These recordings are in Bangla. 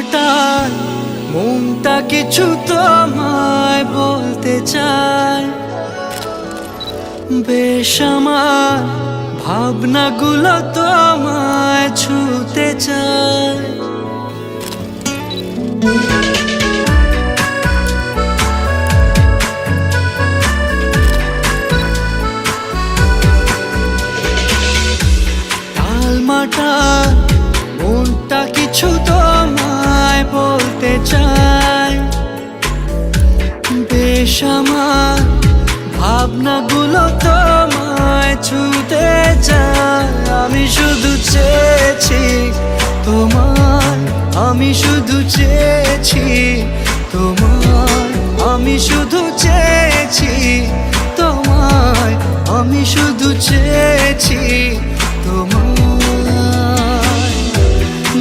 মাটার মনটা কিছু তোমায় বলতে চায়। বেশ আমার ভাবনাগুলো তোমায় ছুতে চায়। টালমাটাল মনটা কিছু তোমায় বলতে চায়। বেশ আমার ভাবনাগুলো তোমায় ছুতে চায়। আমি শুধু চেয়েছি তোমায়, আমি শুধু চেয়েছি তোমায়, আমি শুধু চেয়েছি তোমায়, আমি শুধু চেয়েছি তোমায়।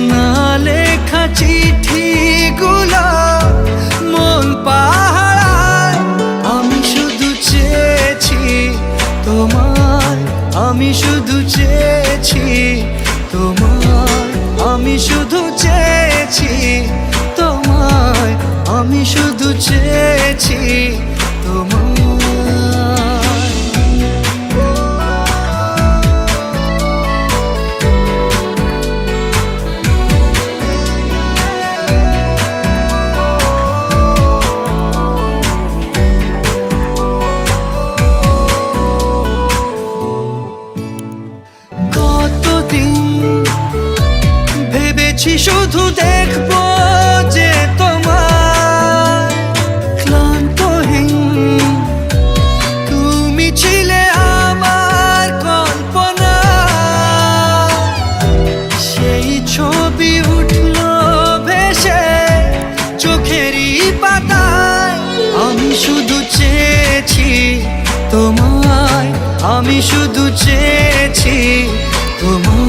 না লেখা চিঠিগুলো মন পাহারায়। আমি শুধু চেয়েছি তোমায়, আমি শুধু চেয়েছি তোমায়, আমি শুধু চেয়েছি তোমায়, আমি শুধু চেয়েছি তোমায়। ভেবেছি শুধু দেখবো যে তোমার ক্লান্তহীন তুমি ছিলে আমার কল্পনা। সেই ছবি উঠলো ভেসে চোখেরই পাতায়। আমি শুধু চেয়েছি তোমায়, আমি শুধু চেয়েছি তোমায়,